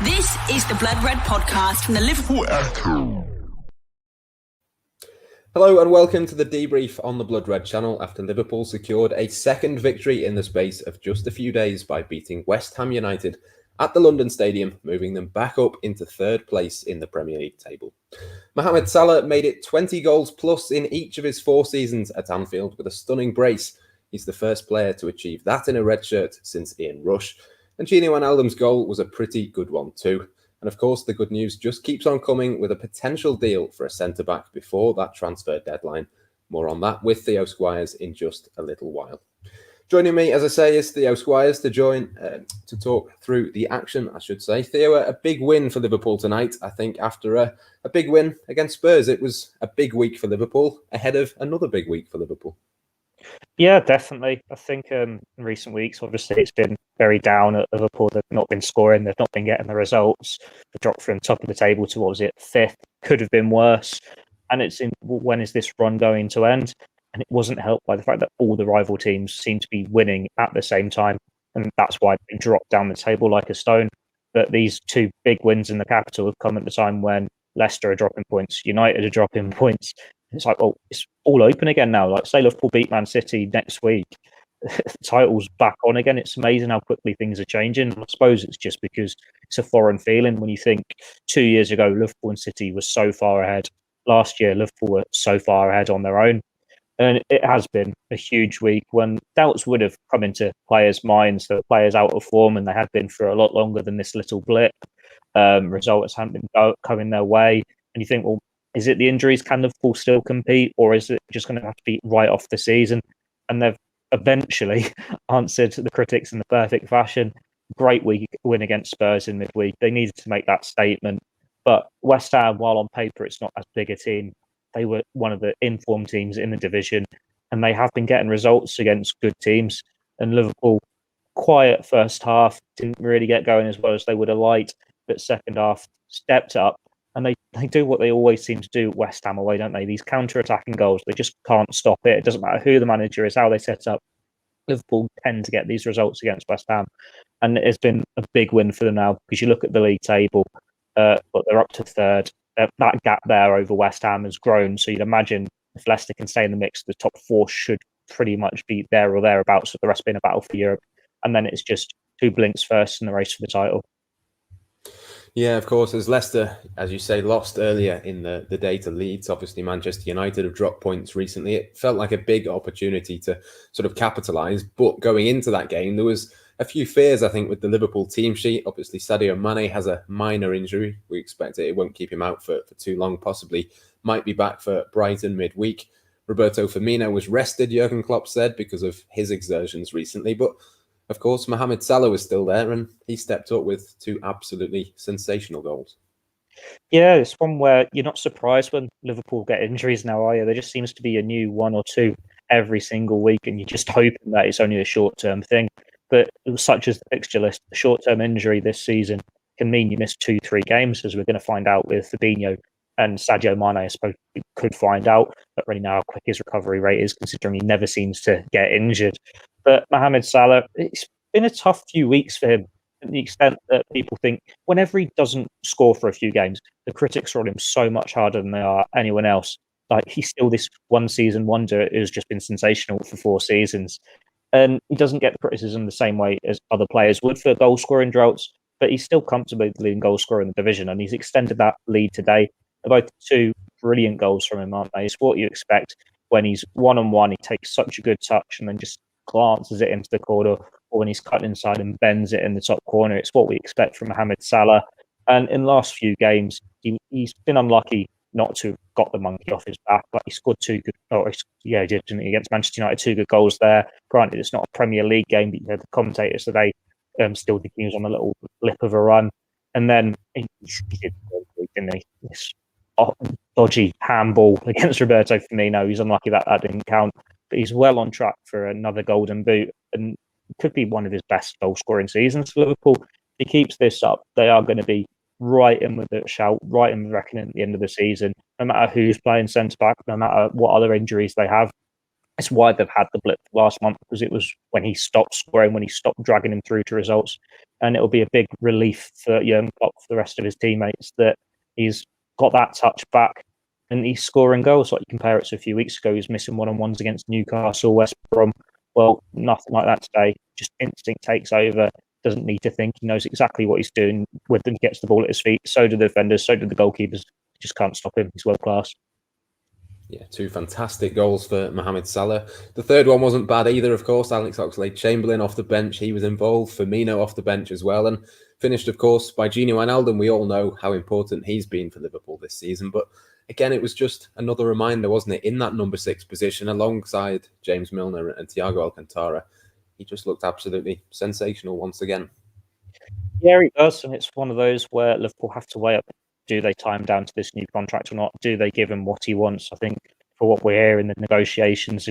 This is the Blood Red podcast from the Liverpool Echo. Hello and welcome to the debrief on the Blood Red channel after Liverpool secured a second victory in the space of just a few days by beating West Ham United at the London Stadium, moving them back up into third place in the Premier League table. Mohamed Salah made it 20 goals plus in each of his 4 seasons at Anfield with a stunning brace. He's the first player to achieve that in a red shirt since Ian Rush. And Gini Wijnaldum's goal was a pretty good one too. And of course, the good news just keeps on coming with a potential deal for a centre-back before that transfer deadline. More on that with Theo Squires in just a little while. Joining me, as I say, is Theo Squires to talk through the action, I should say. Theo, a big win for Liverpool tonight, I think, after a big win against Spurs. It was a big week for Liverpool, ahead of another big week for Liverpool. Yeah, definitely. I think in recent weeks, obviously, it's been very down at Liverpool. They've not been scoring. They've not been getting the results. The drop from top of the table to, what was it, 5th? Could have been worse. And it's in, when is this run going to end? And it wasn't helped by the fact that all the rival teams seem to be winning at the same time. And that's why they dropped down the table like a stone. But these 2 big wins in the capital have come at the time when Leicester are dropping points, United are dropping points. It's like, well, it's all open again now. Like, say Liverpool beat Man City next week, the title's back on again. It's amazing how quickly things are changing. I suppose it's just because it's a foreign feeling when you think 2 years ago, Liverpool and City were so far ahead. Last year, Liverpool were so far ahead on their own. And it has been a huge week when doubts would have come into players' minds that players out of form, and they had been for a lot longer than this little blip. Results haven't been coming their way. And you think, well, is it the injuries? Can Liverpool still compete, or is it just going to have to be right off the season? And they've eventually answered the critics in the perfect fashion. Great win against Spurs in midweek. They needed to make that statement. But West Ham, while on paper it's not as big a team, they were one of the informed teams in the division, and they have been getting results against good teams. And Liverpool, quiet first half, didn't really get going as well as they would have liked, but second half stepped up. And they do what they always seem to do at West Ham away, don't they? These counter-attacking goals, they just can't stop it. It doesn't matter who the manager is, how they set up. Liverpool tend to get these results against West Ham. And it's been a big win for them now, because you look at the league table, but they're up to 3rd. That gap there over West Ham has grown. So you'd imagine if Leicester can stay in the mix, the top 4 should pretty much be there or thereabouts, with the rest being a battle for Europe. And then it's just 2 blinks first in the race for the title. Yeah, of course, as Leicester, as you say, lost earlier in the day to Leeds. Obviously, Manchester United have dropped points recently. It felt like a big opportunity to sort of capitalise. But going into that game, there was a few fears, I think, with the Liverpool team sheet. Obviously, Sadio Mane has a minor injury. We expect it won't keep him out for too long, possibly might be back for Brighton midweek. Roberto Firmino was rested, Jurgen Klopp said, because of his exertions recently. But of course, Mohamed Salah was still there, and he stepped up with 2 absolutely sensational goals. Yeah, it's one where you're not surprised when Liverpool get injuries now, are you? There just seems to be a new 1 or 2 every single week, and you're just hoping that it's only a short-term thing. But such as the fixture list, a short-term injury this season can mean you miss 2-3 games, as we're going to find out with Fabinho and Sadio Mane, I suppose we could find out. But really know how quick his recovery rate is, considering he never seems to get injured. But Mohamed Salah, it's been a tough few weeks for him, to the extent that people think whenever he doesn't score for a few games, the critics are on him so much harder than they are anyone else. Like, he's still this one-season wonder who's just been sensational for 4 seasons. And he doesn't get the criticism the same way as other players would for goal-scoring droughts, but he's still comfortably the leading goal scorer in the division, and he's extended that lead today. They're both 2 brilliant goals from him, aren't they? It's what you expect when he's one-on-one. He takes such a good touch and then just glances it into the corner, or when he's cut inside and bends it in the top corner. It's what we expect from Mohamed Salah. And in the last few games, he's been unlucky not to have got the monkey off his back. But he scored 2 good, he did, didn't he, against Manchester United, 2 good goals there. Granted, it's not a Premier League game, but you heard the commentators today still think he was on a little lip of a run. And then he did, didn't he? This dodgy handball against Roberto Firmino. He's unlucky that didn't count. But he's well on track for another golden boot, and could be one of his best goal-scoring seasons for Liverpool. If he keeps this up, they are going to be right in with the shout, right in the reckoning at the end of the season, no matter who's playing centre-back, no matter what other injuries they have. It's why they've had the blip last month, because it was when he stopped scoring, when he stopped dragging him through to results. And it'll be a big relief for Jurgen Klopp, for the rest of his teammates, that he's got that touch back and he's scoring goals. Like, you compare it to a few weeks ago, he was missing one-on-ones against Newcastle, West Brom. Well, nothing like that today. Just instinct takes over. Doesn't need to think. He knows exactly what he's doing with them. He gets the ball at his feet. So do the defenders. So do the goalkeepers. Just can't stop him. He's world class. Yeah, 2 fantastic goals for Mohamed Salah. The third one wasn't bad either, of course. Alex Oxlade-Chamberlain off the bench. He was involved. Firmino off the bench as well. And finished, of course, by Gini Wijnaldum. We all know how important he's been for Liverpool this season. But again, it was just another reminder, wasn't it? In that number 6 position, alongside James Milner and Thiago Alcantara, he just looked absolutely sensational once again. Yeah, he does. And it's one of those where Liverpool have to weigh up. Do they tie him down to this new contract or not? Do they give him what he wants? I think for what we're hearing, the negotiations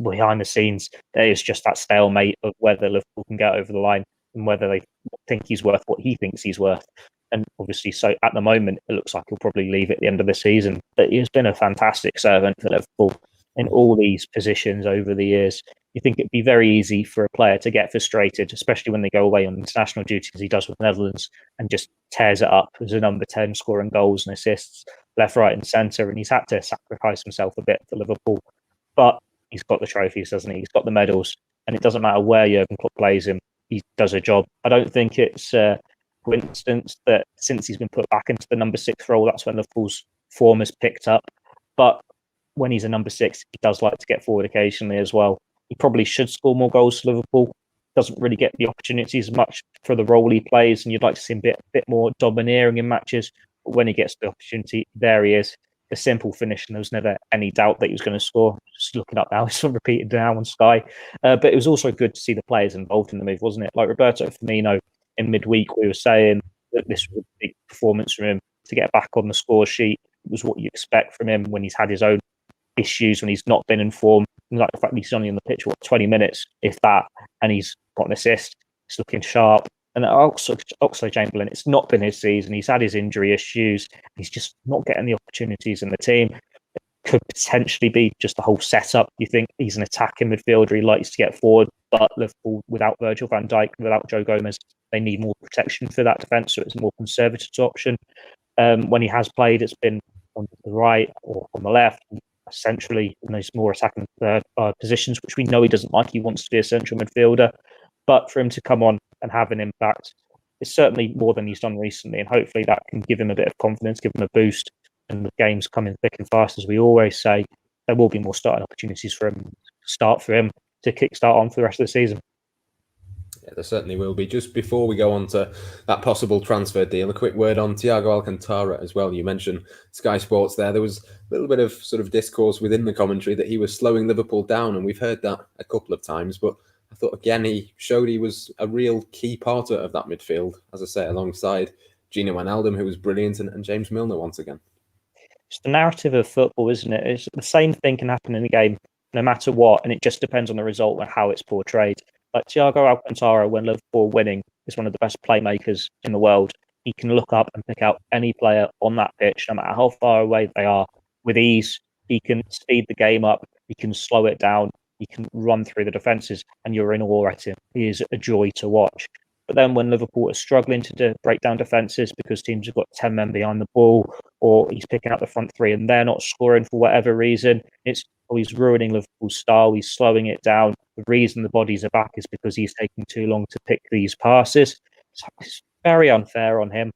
behind the scenes, there is just that stalemate of whether Liverpool can get over the line and whether they think he's worth what he thinks he's worth. And obviously, so at the moment, it looks like he'll probably leave at the end of the season. But he's been a fantastic servant for Liverpool in all these positions over the years. You think it'd be very easy for a player to get frustrated, especially when they go away on international duty, as he does with the Netherlands, and just tears it up as a number 10, scoring goals and assists left, right and centre. And he's had to sacrifice himself a bit for Liverpool. But he's got the trophies, doesn't he? He's got the medals. And it doesn't matter where Jurgen Klopp plays him, he does a job. I don't think it's a coincidence that since he's been put back into the number 6 role, that's when Liverpool's form has picked up. But when he's a number 6, he does like to get forward occasionally as well. He probably should score more goals for Liverpool. Doesn't really get the opportunities much for the role he plays, and you'd like to see him a bit more domineering in matches. But when he gets the opportunity, there he is. A simple finish, and there was never any doubt that he was going to score. Just looking up now, it's repeated now on Sky. But it was also good to see the players involved in the move, wasn't it? Like Roberto Firmino in midweek, we were saying that this was a big performance from him to get back on the score sheet. It was what you expect from him when he's had his own issues, when he's not been in form. Like the fact he's only on the pitch, 20 minutes, if that, and he's got an assist. He's looking sharp. And also Oxlade-Chamberlain, it's not been his season. He's had his injury issues. He's just not getting the opportunities in the team. It could potentially be just the whole setup. You think he's an attacking midfielder. He likes to get forward, but Liverpool, without Virgil van Dijk, without Joe Gomez, they need more protection for that defence, so it's a more conservative option. When he has played, it's been on the right or on the left, centrally in those more attacking positions, which we know he doesn't like. He wants to be a central midfielder. But for him to come on and have an impact, it's certainly more than he's done recently. And hopefully that can give him a bit of confidence, give him a boost. And the game's coming thick and fast, as we always say. There will be more starting opportunities for him to kickstart on for the rest of the season. Yeah, there certainly will be. Just before we go on to that possible transfer deal, a quick word on Thiago Alcantara as well. You mentioned Sky Sports there. There was a little bit of sort of discourse within the commentary that he was slowing Liverpool down, and we've heard that a couple of times. But I thought, again, he showed he was a real key part of that midfield, as I say, alongside Gini Wijnaldum, who was brilliant, and James Milner once again. It's the narrative of football, isn't it? It's the same thing can happen in the game, no matter what, and it just depends on the result and how it's portrayed. Like Thiago Alcantara, when Liverpool are winning, is one of the best playmakers in the world. He can look up and pick out any player on that pitch, no matter how far away they are, with ease. He can speed the game up. He can slow it down. He can run through the defences, and you're in awe at him. He is a joy to watch. But then when Liverpool are struggling to break down defences because teams have got 10 men behind the ball, or he's picking out the front three and they're not scoring for whatever reason, he's ruining Liverpool's style. He's slowing it down. The reason the bodies are back is because he's taking too long to pick these passes. So it's very unfair on him.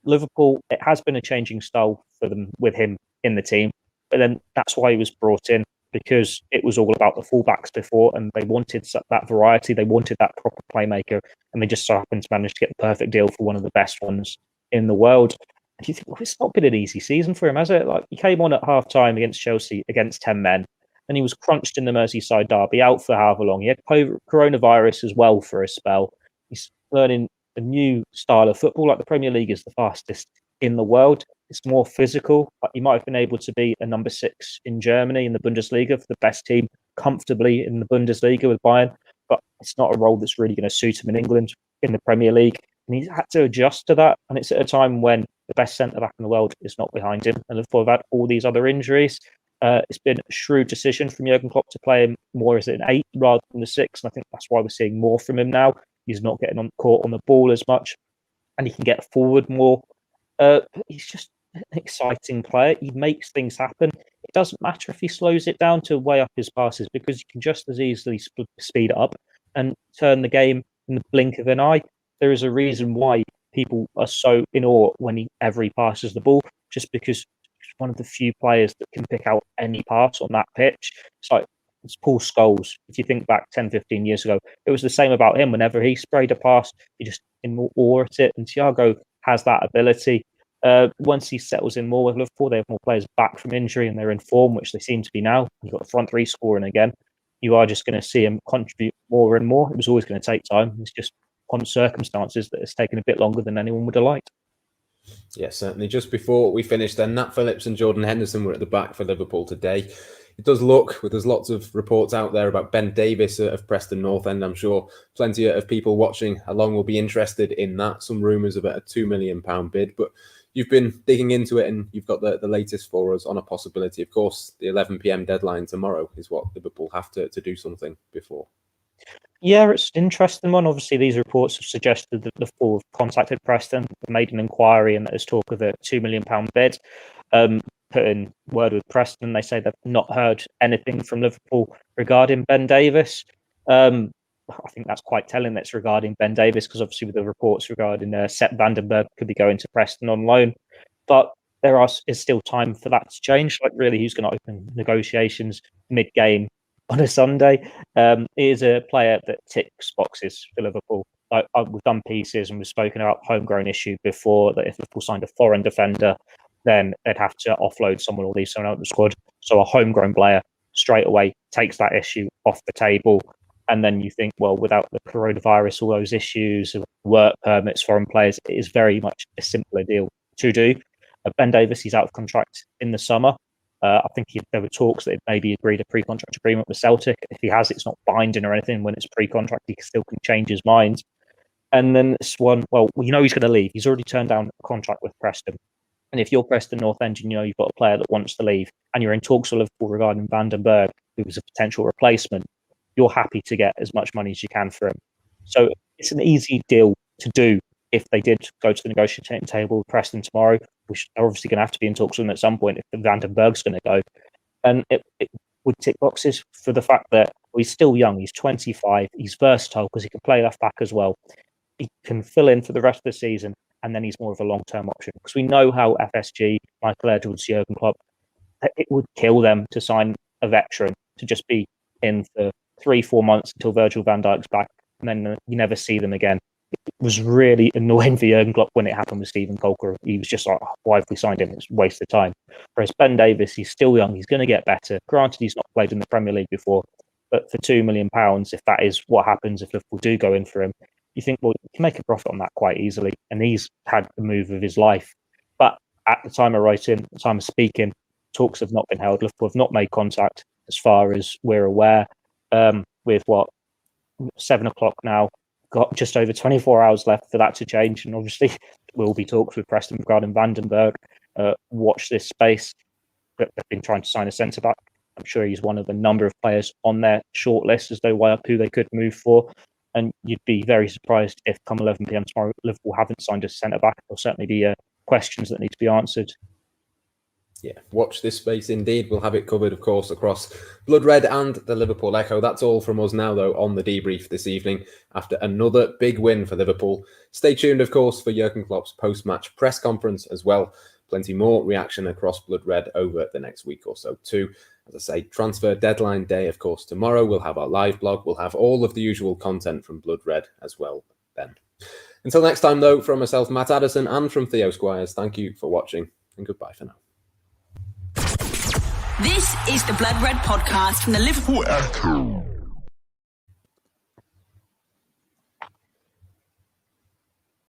Liverpool, it has been a changing style for them with him in the team, but then that's why he was brought in, because it was all about the fullbacks before, and they wanted that variety. They wanted that proper playmaker, and they just so happened to manage to get the perfect deal for one of the best ones in the world. And you think, well, it's not been an easy season for him, has it? Like, he came on at half-time against Chelsea against 10 men, and he was crunched in the Merseyside derby, out for however long. He had coronavirus as well for a spell. He's learning a new style of football. Like, the Premier League is the fastest in the world. It's more physical. He might have been able to be a number 6 in Germany in the Bundesliga for the best team comfortably in the Bundesliga with Bayern, but it's not a role that's really going to suit him in England in the Premier League. And he's had to adjust to that. And it's at a time when the best centre-back in the world is not behind him. And before that, all these other injuries, it's been a shrewd decision from Jurgen Klopp to play him more as an 8 rather than the 6. And I think that's why we're seeing more from him now. He's not getting caught on the ball as much, and he can get forward more. He's just an exciting player. He makes things happen. It doesn't matter if he slows it down to way up his passes, because you can just as easily speed it up and turn the game in the blink of an eye. There is a reason why people are so in awe whenever he passes the ball, just because he's one of the few players that can pick out any pass on that pitch. It's Paul Scholes. If you think back 10, 15 years ago, it was the same about him. Whenever he sprayed a pass, you just in awe at it. And Thiago has that ability. Once he settles in more with Liverpool, they have more players back from injury and they're in form, which they seem to be now. You've got the front three scoring again. You are just going to see him contribute more and more. It was always going to take time. It's just on circumstances that it's taken a bit longer than anyone would have liked. Yeah, certainly. Just before we finished, then Nat Phillips and Jordan Henderson were at the back for Liverpool today. It does look, there's lots of reports out there about Ben Davies of Preston North End. I'm sure plenty of people watching along will be interested in that. Some rumours about a £2 million bid, but you've been digging into it and you've got the latest for us on a possibility. Of course, the 11 p.m. deadline tomorrow is what Liverpool have to do something before. Yeah, it's an interesting one. Obviously, these reports have suggested that Liverpool have contacted Preston, made an inquiry, and there's talk of a £2 million bid. Put in word with Preston. They say they've not heard anything from Liverpool regarding Ben Davies. I think that's quite telling that's regarding Ben Davies, because obviously with the reports regarding Sepp Vandenberg could be going to Preston on loan. But there is still time for that to change. Like, really, who's going to open negotiations mid-game on a Sunday? He is a player that ticks boxes for Liverpool. We've done pieces and we've spoken about homegrown issue before, that if Liverpool signed a foreign defender, then they'd have to offload someone or leave someone out of the squad. So a homegrown player straight away takes that issue off the table. And then you think, well, without the coronavirus, all those issues, work permits, foreign players, it is very much a simpler deal to do. Ben Davies, he's out of contract in the summer. I think there were talks that it maybe agreed a pre-contract agreement with Celtic. If he has, it's not binding or anything. When it's pre-contract, he still can change his mind. And then this one, well, you know he's going to leave. He's already turned down a contract with Preston. And if you're Preston North End, you know you've got a player that wants to leave, and you're in talks with Liverpool regarding Vandenberg, who was a potential replacement, you're happy to get as much money as you can for him. So it's an easy deal to do if they did go to the negotiating table with Preston tomorrow, which are obviously going to have to be in talks with them at some point if Vandenberg's going to go. And it would tick boxes for the fact that he's still young, he's 25, he's versatile because he can play left back as well. He can fill in for the rest of the season, and then he's more of a long-term option. Because we know how FSG, Michael Edwards, Jurgen Klopp, it would kill them to sign a veteran to just be in for 3-4 months until Virgil van Dijk's back, and then you never see them again. It was really annoying for Jurgen Klopp when it happened with Steven Kolker. He was just like, why have we signed him? It's a waste of time. Whereas Ben Davies, he's still young. He's going to get better. Granted, he's not played in the Premier League before, but for £2 million, if that is what happens, if Liverpool do go in for him, you think, well, you can make a profit on that quite easily. And he's had the move of his life. But at the time of writing, at the time of speaking, talks have not been held. Liverpool have not made contact as far as we're aware. With 7 o'clock now, got just over 24 hours left for that to change. And obviously, will be talks with Preston regarding Vandenberg. Watch this space. They've been trying to sign a centre-back. I'm sure he's one of a number of players on their shortlist as they weigh up who they could move for. And you'd be very surprised if come 11 p.m. tomorrow, Liverpool haven't signed a centre-back. There'll certainly be questions that need to be answered. Yeah, watch this space indeed. We'll have it covered, of course, across Blood Red and the Liverpool Echo. That's all from us now, though, on the debrief this evening after another big win for Liverpool. Stay tuned, of course, for Jurgen Klopp's post-match press conference as well. Plenty more reaction across Blood Red over the next week or so too. As I say, transfer deadline day, of course, tomorrow. We'll have our live blog. We'll have all of the usual content from Blood Red as well then. Until next time, though, from myself, Matt Addison, and from Theo Squires, thank you for watching and goodbye for now. This is the Blood Red podcast from the Liverpool Echo.